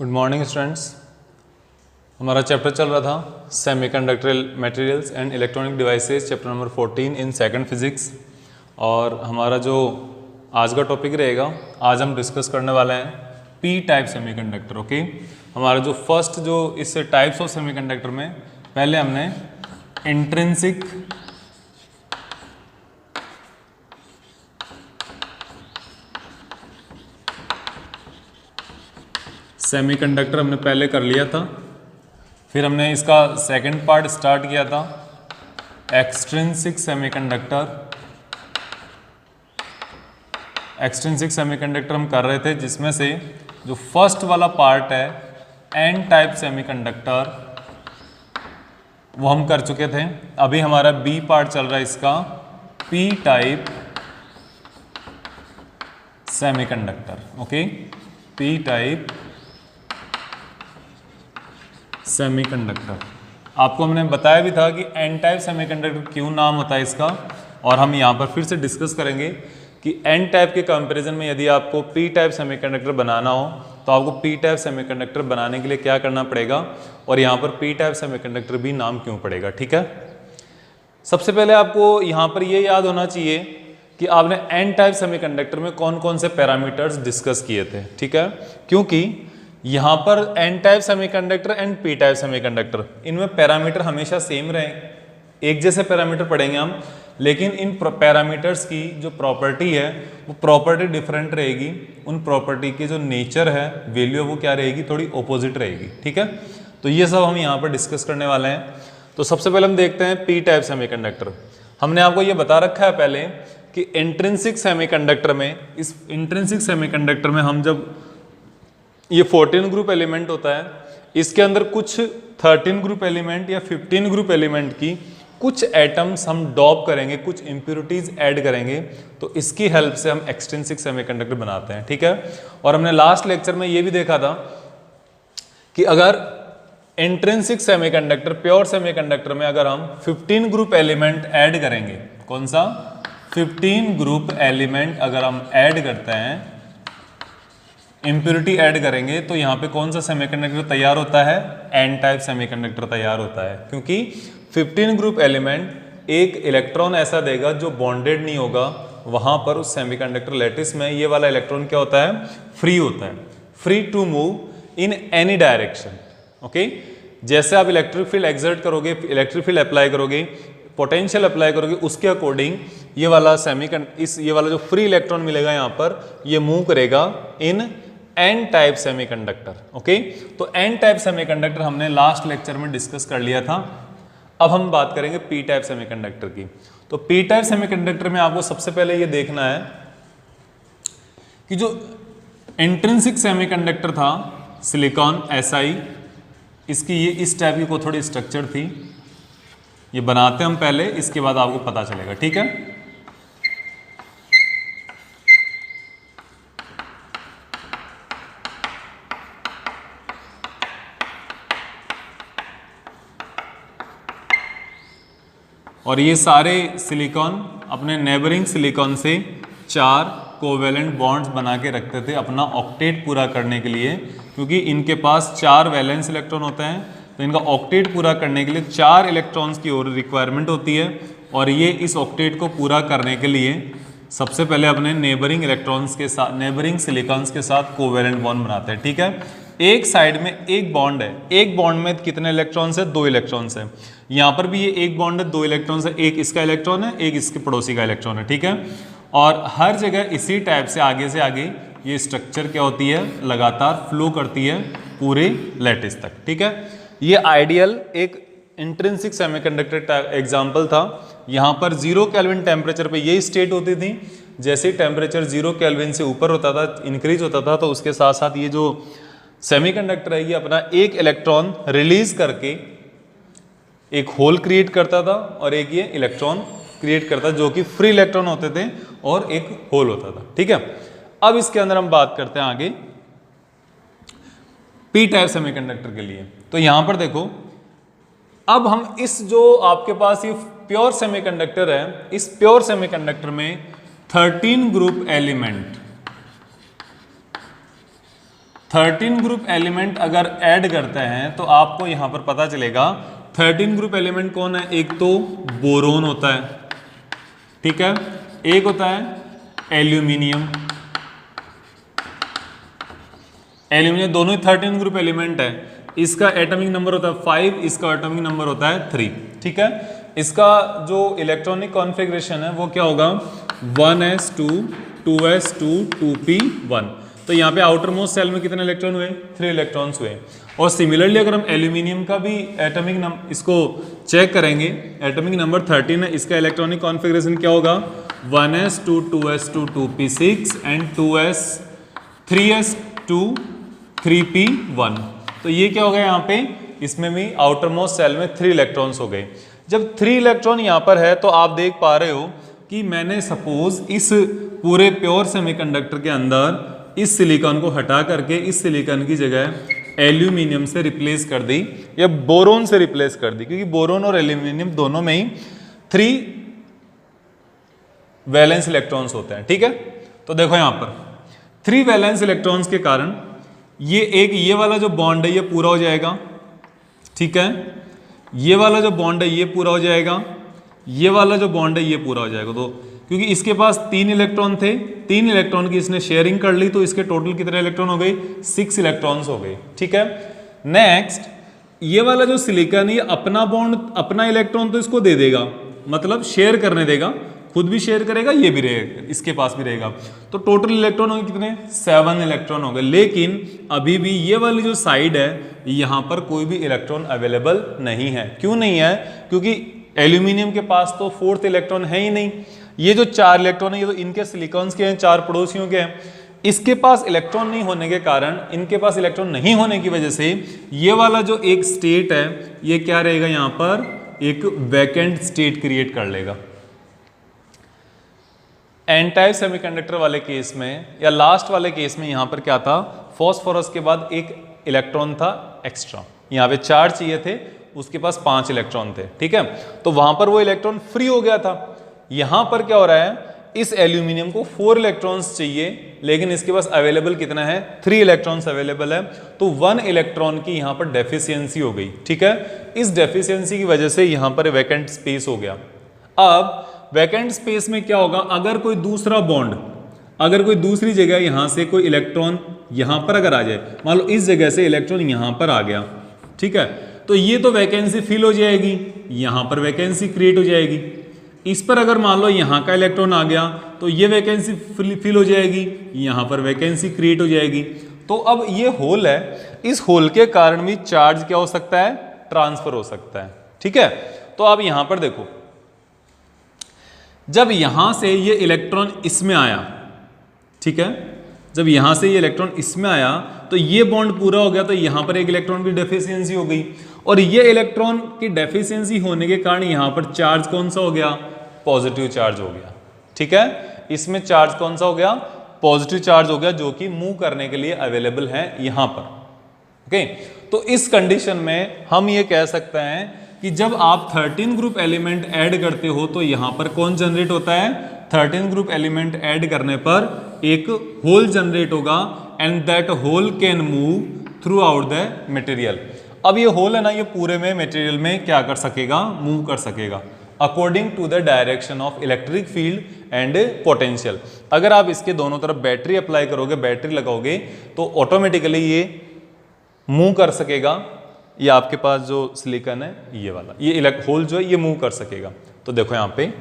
Good morning students. हमारा chapter चल रहा था semiconductor materials and electronic devices, chapter number 14 in second physics. और हमारा जो आज का टॉपिक रहेगा, आज हम डिस्कस करने वाले हैं पी टाइप सेमीकंडक्टर। ओके, हमारा जो फर्स्ट जो इस टाइप्स ऑफ सेमीकंडक्टर में पहले हमने इंट्रिंसिक सेमीकंडक्टर हमने पहले कर लिया था। फिर हमने इसका सेकंड पार्ट स्टार्ट किया था एक्सट्रिंसिक सेमीकंडक्टर। एक्सट्रिंसिक सेमीकंडक्टर हम कर रहे थे, जिसमें से जो फर्स्ट वाला पार्ट है एन टाइप सेमीकंडक्टर वो हम कर चुके थे। अभी हमारा बी पार्ट चल रहा है इसका P type semiconductor. Okay, P type semiconductor. आपको हमने बताया भी था कि एन टाइप सेमीकंडक्टर क्यों नाम होता है इसका, और हम यहाँ पर फिर से डिस्कस करेंगे कि एन टाइप के कंपैरिजन में यदि आपको पी टाइप सेमीकंडक्टर बनाना हो तो आपको पी टाइप सेमीकंडक्टर बनाने के लिए क्या करना पड़ेगा, और यहाँ पर पी टाइप सेमीकंडक्टर भी नाम क्यों पड़ेगा। ठीक है, सबसे पहले आपको यहाँ पर ये याद होना चाहिए कि आपने एन टाइप सेमीकंडक्टर में कौन कौन से पैरामीटर्स डिस्कस किए थे। ठीक है, क्योंकि यहाँ पर n type semiconductor and p type semiconductor, इनमें पैरामीटर हमेशा सेम रहे, एक जैसे पैरामीटर पढ़ेंगे हम, लेकिन इन पैरामीटर्स की जो प्रॉपर्टी है वो प्रॉपर्टी डिफरेंट रहेगी। उन प्रॉपर्टी की जो नेचर है, वैल्यू, वो क्या रहेगी, थोड़ी ऑपोजिट रहेगी। ठीक है, तो ये सब हम यहाँ पर डिस्कस करने वाले हैं। तो सबसे पहले हम देखते हैं पी टाइप सेमीकंडक्टर। हमने आपको ये बता रखा है पहले कि इंट्रिंसिक सेमीकंडक्टर में, इस इंट्रिंसिक सेमीकंडक्टर में हम जब ये 14 ग्रुप एलिमेंट होता है, इसके अंदर कुछ 13 ग्रुप एलिमेंट या 15 ग्रुप एलिमेंट की कुछ एटम्स हम डॉप करेंगे, कुछ इम्प्योरिटीज ऐड करेंगे, तो इसकी हेल्प से हम एक्सट्रिंसिक सेमीकंडक्टर बनाते हैं। ठीक है, और हमने लास्ट लेक्चर में ये भी देखा था कि अगर इंट्रिंसिक सेमीकंडक्टर, प्योर सेमीकंडक्टर में अगर हम 15 ग्रुप एलिमेंट ऐड करेंगे, कौन सा 15 ग्रुप एलिमेंट अगर हम ऐड करते हैं, इम्प्योरिटी ऐड करेंगे, तो यहाँ पे कौन सा सेमीकंडक्टर तैयार होता है, एन टाइप सेमीकंडक्टर तैयार होता है। क्योंकि 15 ग्रुप एलिमेंट एक इलेक्ट्रॉन ऐसा देगा जो बॉन्डेड नहीं होगा, वहां पर उस सेमीकंडक्टर लैटिस में ये वाला इलेक्ट्रॉन क्या होता है, फ्री होता है, free to move in any direction. Okay, जैसे आप इलेक्ट्रिक फील्ड एक्सर्ट करोगे, इलेक्ट्रिक फील्ड अप्लाई करोगे, पोटेंशियल अप्लाई करोगे, उसके अकॉर्डिंग ये वाला ये वाला जो फ्री इलेक्ट्रॉन मिलेगा यहाँ पर, ये मूव करेगा in an type semiconductor. Okay, तो एन टाइप सेमीकंडक्टर हमने लास्ट लेक्चर में डिस्कस कर लिया था। अब हम बात करेंगे पी टाइप सेमीकंडक्टर की। तो पी टाइप सेमीकंडक्टर में आपको सबसे पहले ये देखना है कि जो इंट्रिंसिक सेमीकंडक्टर था सिलिकॉन Si, इसकी ये इस टाइप की को थोड़ी स्ट्रक्चर थी, ये बनाते हम पहले, इसके बाद आपको पता चलेगा। ठीक है, और ये सारे सिलिकॉन अपने नेबरिंग सिलिकॉन से 4 कोवेलेंट बॉन्ड्स बना के रखते थे अपना ऑक्टेट पूरा करने के लिए, क्योंकि इनके पास 4 वैलेंस इलेक्ट्रॉन होते हैं, तो इनका ऑक्टेट पूरा करने के लिए 4 इलेक्ट्रॉन्स की और रिक्वायरमेंट होती है। और ये इस ऑक्टेट को पूरा करने के लिए सबसे पहले अपने नेबरिंग इलेक्ट्रॉन्स के साथ, नेबरिंग सिलिकॉन्स के साथ कोवेलेंट बॉन्ड बनाते हैं। ठीक है, एक साइड में एक बॉन्ड है, एक बॉन्ड में कितने इलेक्ट्रॉन्स है, 2 इलेक्ट्रॉन्स है। यहाँ पर भी ये एक बॉन्ड है, 2 इलेक्ट्रॉन्स है, एक इसका इलेक्ट्रॉन है, एक इसके पड़ोसी का इलेक्ट्रॉन है। ठीक है, और हर जगह इसी टाइप से आगे ये स्ट्रक्चर क्या होती है, लगातार फ्लो करती है पूरे लैटिस तक। ठीक है, ये आइडियल एक इंट्रिंसिक सेमीकंडक्टर एग्जाम्पल था। यहाँ पर 0 केल्विन टेम्परेचर पे ये स्टेट होती थी, जैसे टेम्परेचर 0 केल्विन से ऊपर होता था, इंक्रीज होता था, तो उसके साथ साथ ये जो सेमीकंडक्टर है ये अपना एक इलेक्ट्रॉन रिलीज करके एक होल क्रिएट करता था, और एक ये इलेक्ट्रॉन क्रिएट करता, जो कि फ्री इलेक्ट्रॉन होते थे और एक होल होता था। ठीक है, अब इसके अंदर हम बात करते हैं आगे पी टाइप सेमीकंडक्टर के लिए। तो यहां पर देखो, अब हम इस जो आपके पास ये प्योर सेमीकंडक्टर है, इस प्योर सेमीकंडक्टर में 13 ग्रुप एलिमेंट 13 ग्रुप एलिमेंट अगर ऐड करते हैं तो आपको यहां पर पता चलेगा 13 ग्रुप एलिमेंट कौन है। एक तो बोरोन होता है, ठीक है, एक होता है एल्यूमिनियम। एल्यूमिनियम दोनों ही 13 ग्रुप एलिमेंट है। इसका एटॉमिक नंबर होता है 5, इसका एटॉमिक नंबर होता है 3, ठीक है। इसका जो इलेक्ट्रॉनिक कॉन्फ़िगरेशन है वो क्या होगा, 1s2 2s2 2p1। तो यहाँ पे आउटर मोस्ट सेल में कितने इलेक्ट्रॉन हुए, 3 इलेक्ट्रॉन्स हुए। और सिमिलरली अगर हम एल्यूमिनियम का भी एटॉमिक नंबर इसको चेक करेंगे, एटॉमिक नंबर 13 है, इसका इलेक्ट्रॉनिक कॉन्फ़िगरेशन क्या होगा, 1s2 2s2 2p6 and 3s2 3p1। तो ये क्या हो गया यहाँ पे, इसमें भी आउटर मोस्ट सेल में 3 इलेक्ट्रॉन्स हो गए। जब 3 इलेक्ट्रॉन यहाँ पर है तो आप देख पा रहे हो कि मैंने सपोज इस पूरे प्योर सेमीकंडक्टर के अंदर इस सिलिकॉन को हटा करके इस सिलिकॉन की जगह एल्यूमिनियम से रिप्लेस कर दी या बोरोन से रिप्लेस कर दी, क्योंकि बोरोन और एल्यूमिनियम दोनों में ही 3 वैलेंस इलेक्ट्रॉन्स होते हैं, ठीक है। तो देखो यहाँ पर 3 वैलेंस इलेक्ट्रॉन्स के कारण ये वाला जो बॉन्ड है ये पूरा हो जाएगा, ठीक है। ये वाला जो बॉन्ड है ये पूरा हो जाएगा, ये वाला जो बॉन्ड है ये पूरा हो जाएगा। तो क्योंकि इसके पास 3 इलेक्ट्रॉन थे, 3 इलेक्ट्रॉन की इसने शेयरिंग कर ली, तो इसके टोटल कितने इलेक्ट्रॉन हो गए, 6 इलेक्ट्रॉन्स हो गए, ठीक है। नेक्स्ट ये वाला जो सिलिकॉन है ये अपना बॉन्ड अपना इलेक्ट्रॉन तो इसको दे देगा, मतलब शेयर करने देगा, खुद भी शेयर करेगा, ये भी रहेगा, इसके पास भी रहेगा। तो टोटल इलेक्ट्रॉन हो गए कितने, 7 इलेक्ट्रॉन हो गए। लेकिन अभी भी ये वाली जो साइड है यहाँ पर कोई भी इलेक्ट्रॉन अवेलेबल नहीं है। क्यों नहीं है, क्योंकि एल्यूमिनियम के पास तो 4th इलेक्ट्रॉन है ही नहीं। ये जो 4 इलेक्ट्रॉन है ये तो इनके सिलिकॉन्स के हैं, 4 पड़ोसियों के हैं। इसके पास इलेक्ट्रॉन नहीं होने के कारण, इनके पास इलेक्ट्रॉन नहीं होने की वजह से ये वाला जो एक स्टेट है ये क्या रहेगा, यहाँ पर एक वैकेंट स्टेट क्रिएट कर लेगा। एन टाइप सेमीकंडक्टर वाले केस में या लास्ट वाले केस में यहाँ पर क्या था, फॉस्फोरस के बाद एक इलेक्ट्रॉन था एक्स्ट्रा, यहाँ पे 4 चाहिए थे, उसके पास 5 इलेक्ट्रॉन थे, ठीक है। तो वहां पर वो इलेक्ट्रॉन फ्री हो गया था। यहां पर क्या हो रहा है, इस एल्यूमिनियम को 4 इलेक्ट्रॉन्स चाहिए, लेकिन इसके पास अवेलेबल कितना है, 3 इलेक्ट्रॉन्स अवेलेबल है। तो 1 इलेक्ट्रॉन की यहां पर डेफिशिएंसी हो गई, ठीक है। इस डेफिशिएंसी की वजह से यहां पर वैकेंट स्पेस हो गया। अब वैकेंट स्पेस में क्या होगा, अगर कोई दूसरा बॉन्ड, अगर कोई दूसरी जगह यहां से कोई इलेक्ट्रॉन यहां पर अगर आ जाए, मान लो इस जगह से इलेक्ट्रॉन यहां पर आ गया, ठीक है, तो ये तो वैकेंसी फिल हो जाएगी, यहां पर वैकेंसी क्रिएट हो जाएगी। इस पर अगर मान लो यहां का इलेक्ट्रॉन आ गया तो ये वैकेंसी फिल हो जाएगी, यहां पर वैकेंसी क्रिएट हो जाएगी। तो अब ये होल है, इस होल के कारण भी चार्ज क्या हो सकता है, ट्रांसफर हो सकता है, ठीक है। तो अब यहां पर देखो, जब यहां से ये इलेक्ट्रॉन इसमें आया, ठीक है, जब यहां से ये इलेक्ट्रॉन इसमें आया तो ये बॉन्ड पूरा हो गया, तो यहां पर एक इलेक्ट्रॉन की डेफिशिएंसी हो गई, और ये इलेक्ट्रॉन की डेफिशिएंसी होने के कारण यहां पर चार्ज कौन सा हो गया, पॉजिटिव चार्ज हो गया, ठीक है। इसमें चार्ज कौन सा हो गया, पॉजिटिव चार्ज हो गया, जो कि मूव करने के लिए अवेलेबल है यहां पर, ओके। तो इस कंडीशन में हम ये कह सकते हैं कि जब आप 13 ग्रुप एलिमेंट ऐड करते हो तो यहां पर कौन जनरेट होता है, 13 ग्रुप एलिमेंट ऐड करने पर एक होल जनरेट होगा, and that hole can move throughout the material. अब ये होल है ना, ये पूरे में मटेरियल में क्या कर सकेगा, मूव कर सकेगा according to the direction of electric field and potential. अगर आप इसके दोनों तरफ बैटरी अप्लाई करोगे, बैटरी लगाओगे, तो ऑटोमेटिकली ये मूव कर सकेगा। ये आपके पास जो सिलिकॉन है ये वाला, ये होल जो है ये मूव कर सकेगा। तो देखो यहाँ पे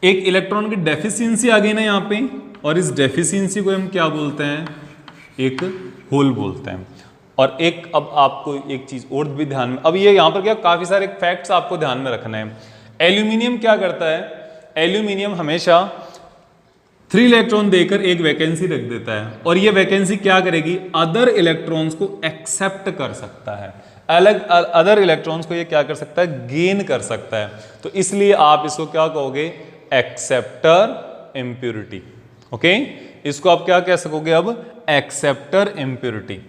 एक इलेक्ट्रॉन की डेफिशिएंसी आ गई ना यहाँ पे, और इस डेफिशिएंसी को हम क्या बोलते हैं, एक होल बोलते हैं। और एक अब आपको एक चीज और भी ध्यान में, अब ये यहाँ पर क्या काफी सारे फैक्ट्स आपको ध्यान में रखना है। एल्यूमिनियम क्या करता है, एल्यूमिनियम हमेशा 3 इलेक्ट्रॉन देकर एक वैकेंसी रख देता है, और ये वैकेंसी क्या करेगी, अदर इलेक्ट्रॉन्स को एक्सेप्ट कर सकता है, अलग अदर इलेक्ट्रॉन्स को ये क्या कर सकता है, गेन कर सकता है। तो इसलिए आप इसको क्या कहोगे, एक्सेप्टर इम्प्योरिटी, ओके। इसको आप क्या कह सकोगे, अब एक्सेप्टर इम्प्योरिटी।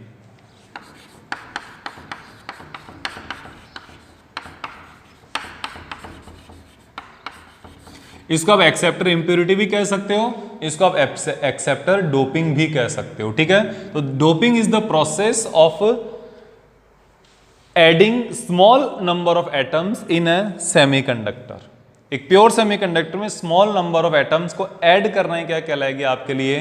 इसको आप एक्सेप्टर इम्प्योरिटी भी कह सकते हो, इसको आप एक्सेप्टर डोपिंग भी कह सकते हो, ठीक है। तो doping is the process of adding small number of atoms in a semiconductor. एक प्योर सेमीकंडक्टर में स्मॉल नंबर ऑफ एटम्स को ऐड करना ही क्या कहलाएगी आपके लिए,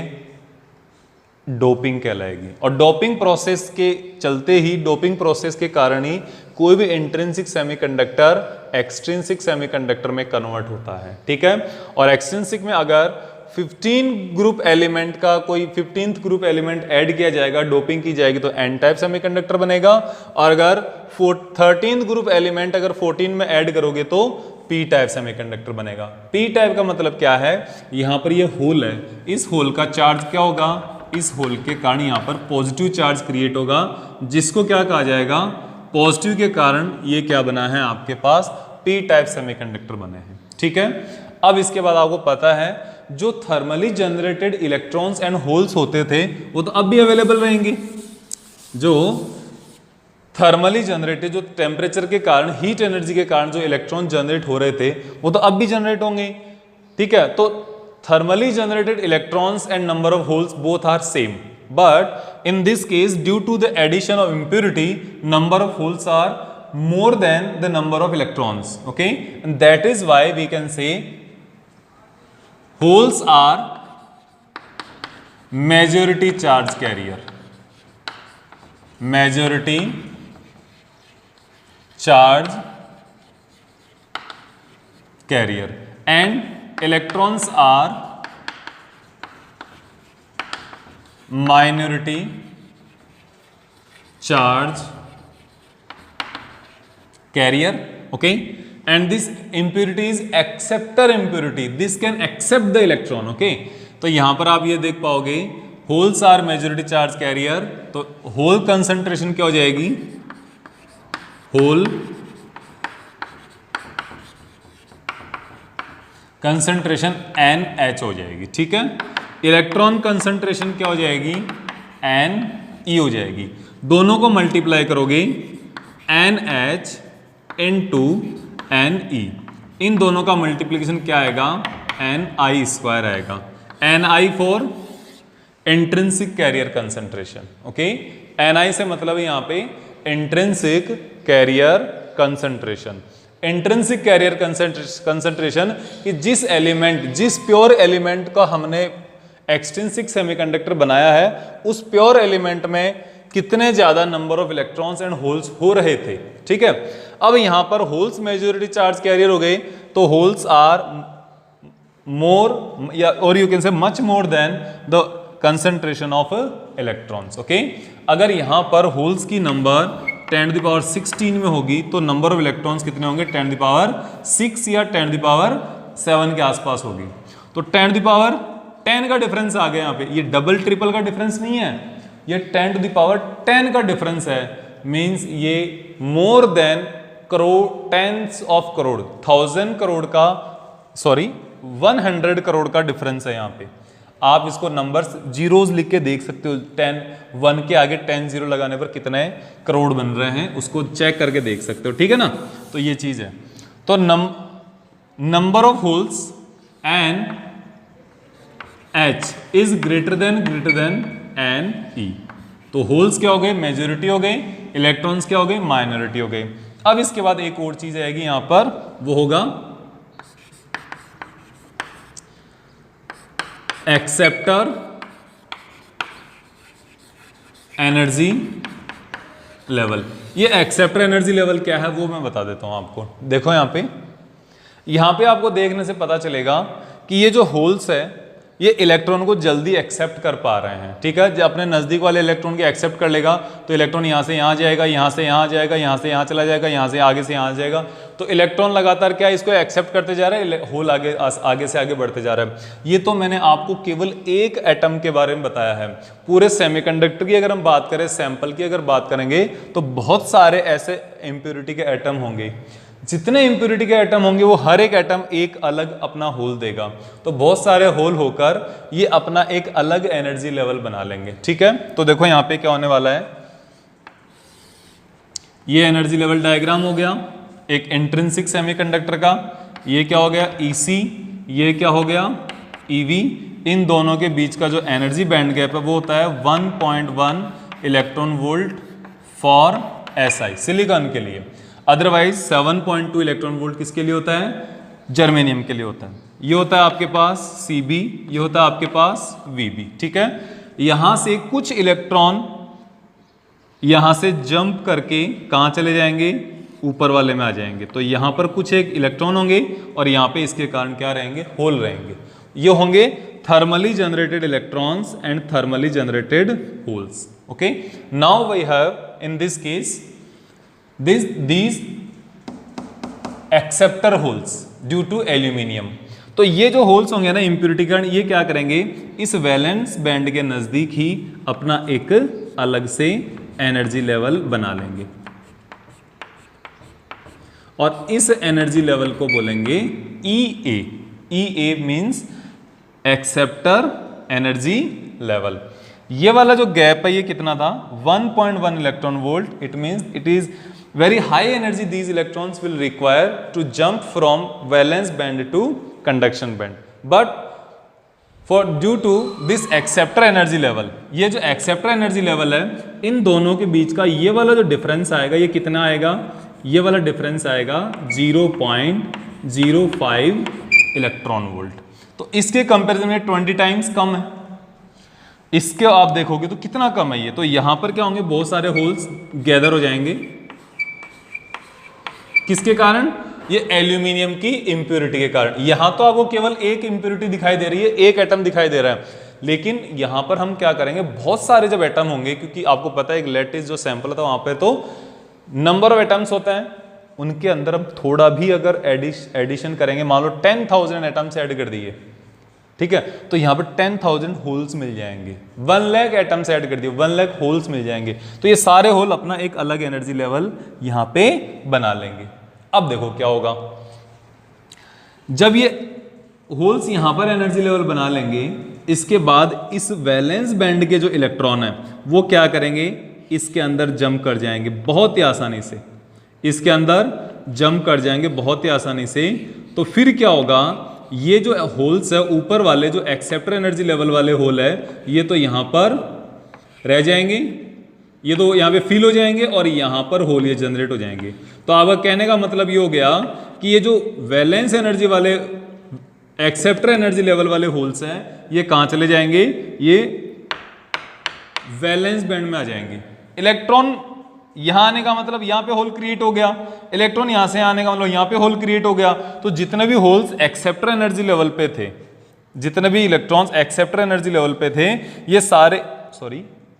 डोपिंग कहलाएगी। और डोपिंग प्रोसेस के चलते ही, डोपिंग प्रोसेस के कारण ही कोई भी इंट्रिंसिक सेमीकंडक्टर एक्सट्रिंसिक सेमीकंडक्टर में कन्वर्ट होता है, ठीक है। और एक्सट्रिंसिक में अगर 15 ग्रुप एलिमेंट का कोई 15th ग्रुप एलिमेंट ऐड किया जाएगा, डोपिंग की जाएगी, तो एन टाइप सेमीकंडक्टर बनेगा। और अगर 13th ग्रुप एलिमेंट अगर 14 में ऐड करोगे तो पी टाइप सेमीकंडक्टर बनेगा। पी टाइप का मतलब क्या है, यहां पर ये होल है, इस होल का चार्ज क्या होगा, इस होल के कारण यहां पर पॉजिटिव चार्ज क्रिएट होगा, जिसको क्या कहा जाएगा, पॉजिटिव के कारण ये क्या बना है आपके पास, पी टाइप सेमीकंडक्टर बने हैं, ठीक है। अब इसके बाद आपको पता है जो thermally generated electrons and holes होते थे वो तो अब भी अवेलेबल रहेंगे। जो थर्मली जनरेटेड, जो टेम्परेचर के कारण, हीट एनर्जी के कारण जो इलेक्ट्रॉन जनरेट हो रहे थे वो तो अब भी जनरेट होंगे, ठीक है। तो thermally generated electrons and number of holes both are same, but in this case due to the addition of impurity number of holes are more than the number of electrons, okay, and that is why we can say holes are majority charge carrier, majority charge carrier, and electrons are minority charge carrier, okay, and this impurity is acceptor impurity, this can accept the electron, okay। तो यहां पर आप ये देख पाओगे holes are majority charge carrier, तो hole concentration क्या हो जाएगी, होल कंसंट्रेशन NH हो जाएगी, ठीक है। इलेक्ट्रॉन कंसंट्रेशन क्या हो जाएगी, Ne हो जाएगी। दोनों को मल्टीप्लाई करोगे NH into Ne, इन दोनों का मल्टीप्लिकेशन क्या आएगा, Ni स्क्वायर आएगा। Ni for intrinsic carrier concentration, okay. Ni से मतलब है यहाँ पे intrinsic carrier concentration. Intrinsic carrier concentration कि जिस एलिमेंट, जिस प्योर एलिमेंट का हमने एक्सट्रिंसिक सेमीकंडक्टर बनाया है, उस प्योर एलिमेंट में कितने ज्यादा number of electrons and holes हो रहे थे, ठीक है। अब यहां पर होल्स मेजॉरिटी चार्ज कैरियर हो गए, तो होल्स आर मोर या और you can say much more than the concentration of electrons, okay. अगर यहां पर होल्स की नंबर 10⁻16 में होगी तो नंबर ऑफ इलेक्ट्रॉन्स कितने होंगे, 10⁻6 या 10⁻7 के आसपास होगी। तो 10⁻10 का डिफरेंस आ गया यहाँ पे, ये डबल ट्रिपल का डिफरेंस नहीं है, ये 10⁻10 का डिफरेंस है, मींस ये more than crore, tens of crore, 1000 crore का, सॉरी 100 करोड़ का डिफरेंस है यहाँ पे। आप इसको नंबर्स जीरोस लिख के देख सकते हो, 10 1 के आगे 10 जीरो लगाने पर कितने करोड़ बन रहे हैं उसको चेक करके देख सकते हो, ठीक है ना। तो ये चीज है। तो number of holes and H is greater than Ne। तो होल्स क्या हो गए, मेजॉरिटी हो गए, इलेक्ट्रॉन्स क्या हो गए, माइनॉरिटी हो गए। अब इसके बाद एक और चीज आएगी यहां पर, वो होगा एक्सेप्टर एनर्जी लेवल। ये एक्सेप्टर एनर्जी लेवल क्या है वो मैं बता देता हूं आपको। देखो यहां पे आपको देखने से पता चलेगा कि ये जो होल्स है ये इलेक्ट्रॉन को जल्दी एक्सेप्ट कर पा रहे हैं, ठीक है। जब अपने नजदीक वाले इलेक्ट्रॉन को एक्सेप्ट कर लेगा तो इलेक्ट्रॉन यहां से यहां जाएगा, यहां से यहां जाएगा, यहां से यहां चला जाएगा, यहां से आगे से यहां जाएगा। तो इलेक्ट्रॉन लगातार क्या इसको एक्सेप्ट करते जा रहे हैं, होल आगे से आगे बढ़ते जा रहा है। ये तो मैंने आपको केवल एक एटम के बारे में बताया है। पूरे सेमीकंडक्टर की अगर हम बात करें, सैंपल की अगर बात करेंगे, तो बहुत सारे ऐसे इम्प्योरिटी के एटम होंगे। जितने इम्प्योरिटी के एटम होंगे वो हर एक एटम एक अलग अपना होल देगा। तो बहुत सारे होल होकर ये अपना एक अलग एनर्जी लेवल बना लेंगे, ठीक है। तो देखो यहाँ पे क्या होने वाला है, ये एनर्जी लेवल डायग्राम हो गया एक इंट्रिंसिक सेमीकंडक्टर का। ये क्या हो गया EC, ये क्या हो गया EV, इन दोनों के बीच का जो एनर्जी बैंड गैप है वो होता है 1.1 electron volt for SI silicon के लिए। अदरवाइज 7.2 इलेक्ट्रॉन वोल्ट किसके लिए होता है? जर्मेनियम के लिए होता है। ये होता है आपके पास CB, ये होता है आपके पास VB। ठीक है, यहां से कुछ इलेक्ट्रॉन यहां से जंप करके कहां चले जाएंगे? ऊपर वाले में आ जाएंगे। तो यहां पर कुछ एक इलेक्ट्रॉन होंगे और यहां पे इसके कारण क्या रहेंगे? होल रहेंगे। ये होंगे thermally generated electrons and thermally generated holes. Okay, now we have in this case these acceptor holes due to aluminium. तो ये जो होल्स होंगे ना इंप्योरिटी कारण, ये क्या करेंगे? इस वैलेंस बैंड के नजदीक ही अपना एक अलग से एनर्जी लेवल बना लेंगे और इस एनर्जी लेवल को बोलेंगे EA। EA means acceptor energy level. ये वाला जो गैप है ये कितना था? 1.1 electron volt. It means it is very high energy these electrons will require to jump from valence band to conduction band, but for due to this acceptor energy level, ये जो acceptor energy level है इन दोनों के बीच का ये वाला जो difference आएगा ये कितना आएगा? ये वाला डिफरेंस आएगा 0.05 इलेक्ट्रॉन वोल्ट। तो इसके कंपैरिजन में 20 टाइम्स कम है। इसके आप देखोगे तो कितना कम है ये। तो यहां पर क्या होंगे? बहुत सारे होल्स गैदर हो जाएंगे। किसके कारण? ये एल्यूमिनियम की इंप्योरिटी के कारण। यहां तो आपको केवल एक इंप्योरिटी दिखाई दे रही है, एक एटम दिखाई दे रहा है, लेकिन यहां पर हम क्या करेंगे? बहुत सारे जब एटम होंगे, क्योंकि आपको पता है एक लेटिस जो सैंपल था वहां पे तो नंबर ऑफ एटम्स होता है, उनके अंदर हम थोड़ा भी अगर एडिशन करेंगे, मान लो 10,000 एटम्स ऐड कर दिए, ठीक है, तो यहां पर 10,000 होल्स मिल जाएंगे। 1 लाख एटम्स ऐड कर दिए, 1 लाख होल्स मिल जाएंगे। तो ये सारे होल अपना एक अलग एनर्जी लेवल यहां पे बना लेंगे। अब देखो क्या होगा, जब ये होल्स यहां पर एनर्जी लेवल बना लेंगे, इसके बाद इस वैलेंस बैंड के जो इलेक्ट्रॉन है वो क्या करेंगे? इसके अंदर जंप कर जाएंगे बहुत ही आसानी से, इसके अंदर जंप कर जाएंगे बहुत ही आसानी से। तो फिर क्या होगा? ये जो होल्स है ऊपर वाले जो एक्सेप्टर एनर्जी लेवल वाले होल है, ये तो यहां पर रह जाएंगे, ये तो यहां पे फिल हो जाएंगे और यहां पर होल ये जनरेट हो जाएंगे। तो आपका कहने का मतलब ये हो गया कि ये जो वैलेंस एनर्जी वाले एक्सेप्टर एनर्जी लेवल वाले होल्स हैं ये कहां चले जाएंगे? ये वैलेंस बैंड में आ जाएंगे। इलेक्ट्रॉन यहां आने का मतलब यहां पे होल क्रिएट हो गया, इलेक्ट्रॉन यहां से आने का मतलब यहां पे होल क्रिएट हो गया। तो जितने भी होल्स एक्सेप्टर एनर्जी लेवल पे थे, जितने भी इलेक्ट्रॉन्स एक्सेप्टर एनर्जी लेवल पे थे, ये सारे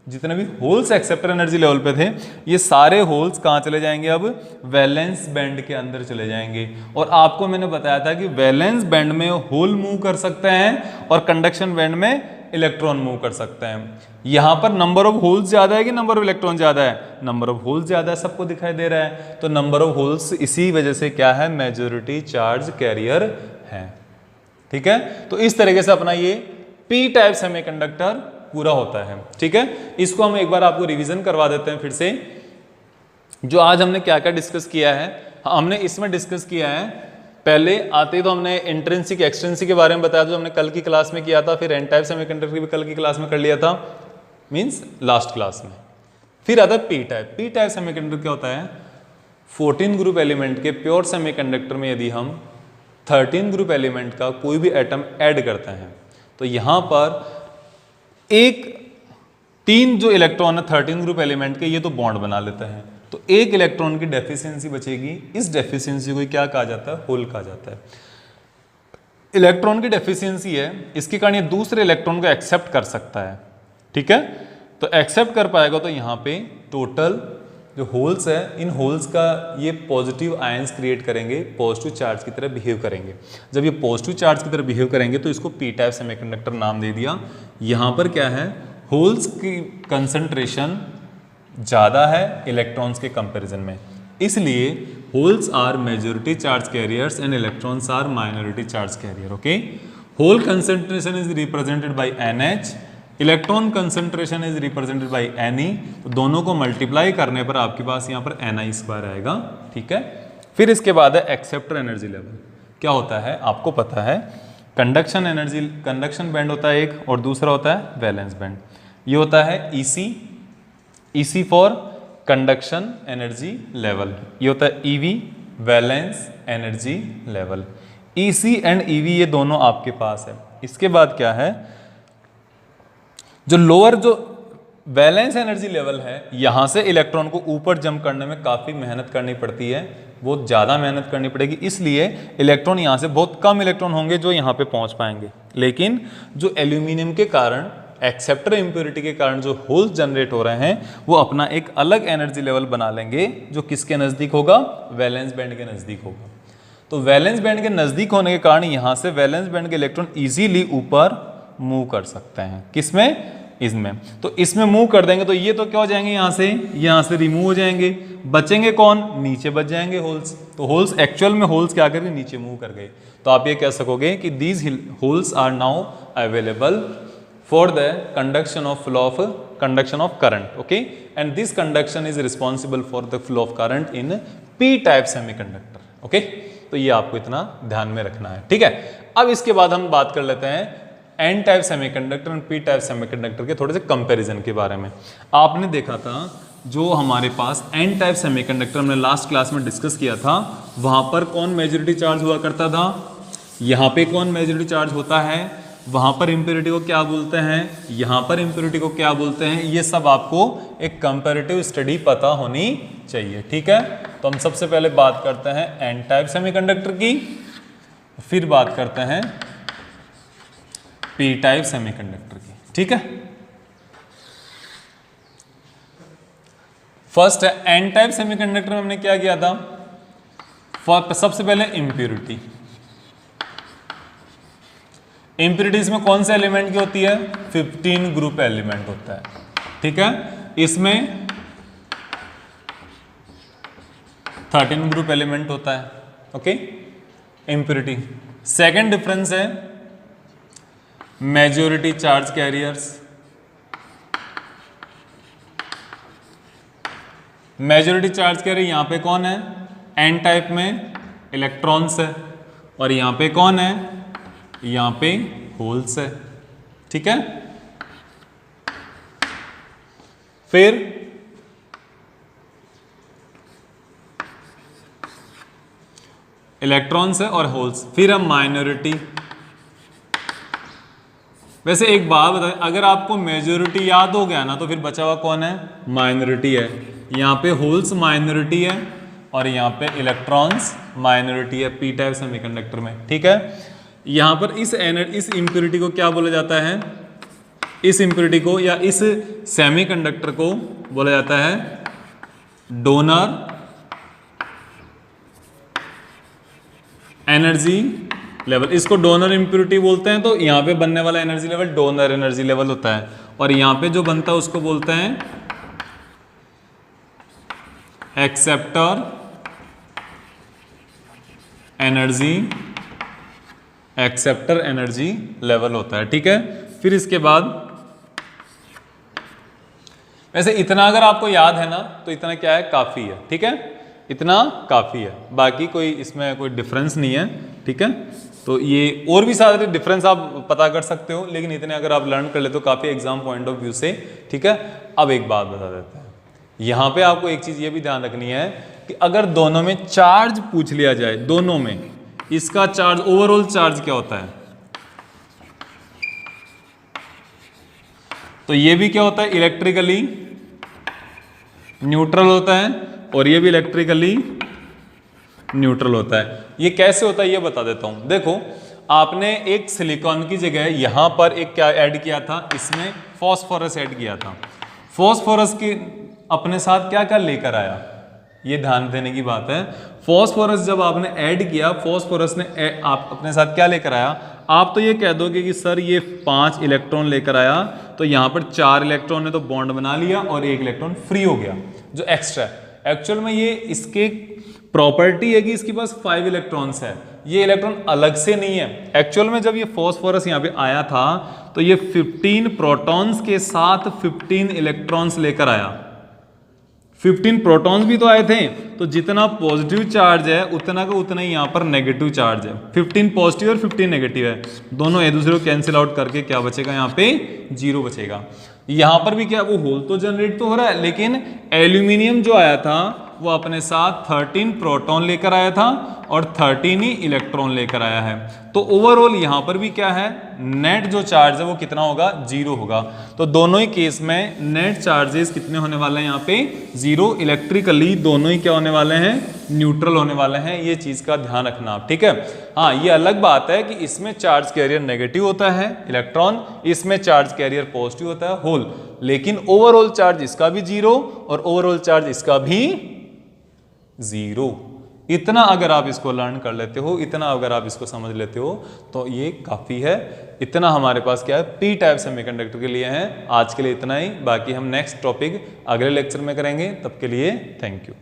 जितने भी होल्स एक्सेप्टर एनर्जी लेवल पे थे, ये सारे होल्स कहां चले जाएंगे? अब वैलेंस बैंड के अंदर चले जाएंगे। और आपको मैंने बताया था कि वैलेंस बैंड में होल मूव कर सकते हैं और कंडक्शन बैंड में इलेक्ट्रॉन मूव कर सकते हैं। यहां पर नंबर ऑफ होल्स ज्यादा है कि नंबर ऑफ इलेक्ट्रॉन ज्यादा है? नंबर ऑफ होल्स ज्यादा है, सबको दिखाई दे रहा है। तो नंबर ऑफ होल्स इसी वजह से क्या है? मेजॉरिटी चार्ज कैरियर है। ठीक है, तो इस तरीके से अपना ये पी टाइप सेमीकंडक्टर पूरा होता है। ठीक है, इसको हम एक बार आपको रिवीजन करवा देते हैं फिर से। जो आज हमने क्या क्या डिस्कस किया है, हमने इसमें डिस्कस किया है, पहले आते ही तो हमने इंट्रिंसिक एक्सट्रिंसिक के बारे में बताया, जो हमने कल की क्लास में किया था। फिर एन टाइप सेमीकंडक्टर भी कल की क्लास में कर लिया था, मींस लास्ट क्लास में। फिर आता है P type. P type semiconductor क्या होता है? 14 ग्रुप एलिमेंट के प्योर सेमीकंडक्टर में यदि हम 13 ग्रुप एलिमेंट का कोई भी एटम ऐड करते हैं तो यहां पर एक 3 जो इलेक्ट्रॉन है 13 ग्रुप एलिमेंट के, ये तो बॉन्ड बना लेते हैं, तो एक इलेक्ट्रॉन की डेफिशिएंसी बचेगी। इस डेफिशिएंसी को क्या कहा जाता है? होल कहा जाता है। इलेक्ट्रॉन की डेफिशिएंसी है, इसके कारण ये दूसरे इलेक्ट्रॉन को एक्सेप्ट कर सकता है। ठीक है, तो एक्सेप्ट कर पाएगा तो यहाँ पे टोटल जो होल्स है, इन होल्स का ये पॉजिटिव आयंस क्रिएट करेंगे, पॉजिटिव चार्ज की तरह बिहेव करेंगे। जब ये पॉजिटिव चार्ज की तरह बिहेव करेंगे तो इसको पी टाइप सेमीकंडक्टर नाम दे दिया। यहाँ पर क्या है? होल्स की कंसंट्रेशन ज़्यादा है इलेक्ट्रॉन्स के कंपैरिजन में, इसलिए holes are majority charge carriers and electrons are minority charge carrier. Okay, hole concentration is represented by NH, electron concentration is represented by Ne। तो दोनों को मल्टीप्लाई करने पर आपके पास यहाँ पर Ni² आएगा। ठीक है, फिर इसके बाद है एक्सेप्टर एनर्जी लेवल। क्या होता है? आपको पता है कंडक्शन एनर्जी, कंडक्शन बैंड होता है एक, और दूसरा होता है वैलेंस बैंड। ये होता है EC, EC for conduction energy level, ये होता है EV valence energy level. EC and EV ये दोनों आपके पास है। इसके बाद क्या है, जो लोअर जो वैलेंस एनर्जी लेवल है, यहां से इलेक्ट्रॉन को ऊपर जंप करने में काफी मेहनत करनी पड़ती है, बहुत ज्यादा मेहनत करनी पड़ेगी, इसलिए इलेक्ट्रॉन यहां से बहुत कम इलेक्ट्रॉन होंगे जो यहां पे पहुंच पाएंगे। लेकिन जो एल्यूमिनियम के कारण, एक्सेप्टर इम्प्योरिटी के कारण जो होल्स जनरेट हो रहे हैं, वो अपना एक अलग एनर्जी लेवल बना लेंगे जो किसके नजदीक होगा, वैलेंस बैंड के नजदीक होगा। तो वैलेंस बैंड के नजदीक होने के कारण यहां से वैलेंस बैंड के इलेक्ट्रॉन इजीली ऊपर मूव कर सकते हैं। किसमें, इसमें। तो इसमें मूव कर देंगे तो ये तो क्या हो जाएंगे, यहां से रिमूव हो जाएंगे, बचेंगे कौन, नीचे बच जाएंगे होल्स। तो होल्स एक्चुअल में होल्स क्या करके नीचे मूव कर गए। तो आप ये कह सकोगे कि these holes are now available for the conduction of flow of conduction of current, okay, and this conduction is responsible for the flow of current in P type semiconductor, okay. तो ये आपको इतना ध्यान में रखना है, ठीक है। अब इसके बाद हम बात कर लेते हैं एन टाइप सेमीकंडक्टर और पी टाइप सेमीकंडक्टर के थोड़े से कंपैरिजन के बारे में। आपने देखा था जो हमारे पास एन टाइप सेमीकंडक्टर हमने लास्ट क्लास में डिस्कस किया था, वहां पर कौन मेजॉरिटी चार्ज हुआ करता था, यहाँ पे कौन मेजॉरिटी चार्ज होता है, वहां पर इम्प्योरिटी को क्या बोलते हैं, यहाँ पर इम्प्योरिटी को क्या बोलते हैं, ये सब आपको एक कंपैरेटिव स्टडी पता होनी चाहिए, ठीक है। तो हम सबसे पहले बात करते हैं एन टाइप सेमीकंडक्टर की, फिर बात करते हैं पी टाइप सेमीकंडक्टर की, ठीक है। फर्स्ट है एन टाइप सेमीकंडक्टर में हमने क्या किया था, सबसे पहले इम्प्योरिटी। इम्प्योरिटीज में कौन से एलिमेंट की होती है, 15 ग्रुप एलिमेंट होता है, ठीक है। इसमें 13 ग्रुप एलिमेंट होता है, ओके, इम्प्योरिटी। सेकेंड डिफरेंस है majority charge carriers. Majority charge career यहां पे कौन है, एन टाइप में इलेक्ट्रॉन्स है, और यहां पे कौन है, यहां पे होल्स है, ठीक है। फिर इलेक्ट्रॉन्स है और होल्स। फिर हम माइनॉरिटी। वैसे एक बात बताएं, अगर आपको मेजॉरिटी याद हो गया ना तो फिर बचा हुआ कौन है, माइनॉरिटी है। यहाँ पे होल्स माइनॉरिटी है और यहाँ पे इलेक्ट्रॉन्स माइनॉरिटी है पी टाइप सेमीकंडक्टर में, ठीक है। यहाँ पर इस इम्प्योरिटी को क्या बोला जाता है, इस इम्प्योरिटी को या इस सेमीकंडक्टर को बोला जाता है डोनर एनर्जी लेवल। इसको डोनर इम्प्योरिटी बोलते हैं। तो यहाँ पे बनने वाला energy level donor energy level होता है, और यहाँ पे जो बनता है उसको बोलते हैं acceptor energy, acceptor energy level होता है, ठीक है। फिर इसके बाद वैसे इतना अगर आपको याद है ना तो इतना क्या है, काफी है, ठीक है, इतना काफी है, बाकी कोई इसमें कोई डिफरेंस नहीं है, ठीक है। तो ये और भी सारे डिफरेंस आप पता कर सकते हो, लेकिन इतने अगर आप लर्न कर ले तो काफी एग्जाम पॉइंट ऑफ व्यू से, ठीक है। अब एक बात बता देते हैं, यहां पे आपको एक चीज ये भी ध्यान रखनी है कि अगर दोनों में चार्ज पूछ लिया जाए, दोनों में इसका चार्ज, ओवरऑल चार्ज क्या होता है, तो ये भी क्या होता है, इलेक्ट्रिकली न्यूट्रल होता है, और ये भी इलेक्ट्रिकली न्यूट्रल होता है। ये कैसे होता है ये बता देता हूं। देखो, आपने एक सिलिकॉन की जगह यहां पर एक क्या ऐड किया था, इसमें फॉस्फोरस ऐड किया था। फॉस्फोरस की अपने साथ क्या क्या लेकर आया, ये ध्यान देने की बात है। फॉस्फोरस जब आपने ऐड किया, फॉस्फोरस ने आप अपने साथ क्या लेकर आया, आप तो ये कह दोगे कि सर ये 5 इलेक्ट्रॉन लेकर आया, तो यहां पर 4 इलेक्ट्रॉन ने तो बॉन्ड बना लिया और 1 इलेक्ट्रॉन फ्री हो गया जो एक्स्ट्रा है। एक्चुअल में ये इसके प्रॉपर्टी है कि इसके पास 5 इलेक्ट्रॉन्स है, ये इलेक्ट्रॉन अलग से नहीं है। एक्चुअल में जब ये फॉस्फोरस यहाँ पे आया था तो ये 15 प्रोटॉन्स के साथ 15 इलेक्ट्रॉन्स लेकर आया, 15 प्रोटॉन्स भी तो आए थे, तो जितना पॉजिटिव चार्ज है उतना का उतना ही यहाँ पर नेगेटिव चार्ज है। 15 पॉजिटिव और 15 नेगेटिव है, दोनों एक दूसरे को कैंसिल आउट करके क्या बचेगा, यहाँ पे 0 बचेगा। यहाँ पर भी क्या वो होल तो जनरेट तो हो रहा है, लेकिन एल्यूमिनियम जो आया था वो अपने साथ 13 प्रोटॉन लेकर आया था और 13 ही इलेक्ट्रॉन लेकर आया है। तो ओवरऑल यहाँ पर भी क्या है, नेट जो चार्ज है वो कितना होगा, 0 होगा। तो दोनों ही केस में नेट चार्जेस कितने होने वाले हैं, यहाँ पे 0। इलेक्ट्रिकली दोनों ही क्या होने वाले हैं, न्यूट्रल होने वाले हैं। ये चीज का ध्यान रखना आप, ठीक है। हाँ, ये अलग बात है कि इसमें चार्ज कैरियर नेगेटिव होता है इलेक्ट्रॉन, इसमें चार्ज कैरियर पॉजिटिव होता है होल, लेकिन ओवरऑल चार्ज इसका भी 0 और ओवरऑल चार्ज इसका भी 0। इतना अगर आप इसको लर्न कर लेते हो, इतना अगर आप इसको समझ लेते हो तो ये काफ़ी है। इतना हमारे पास क्या है, पी टाइप सेमीकंडक्टर के लिए है। आज के लिए इतना ही, बाकी हम नेक्स्ट टॉपिक अगले लेक्चर में करेंगे। तब के लिए थैंक यू।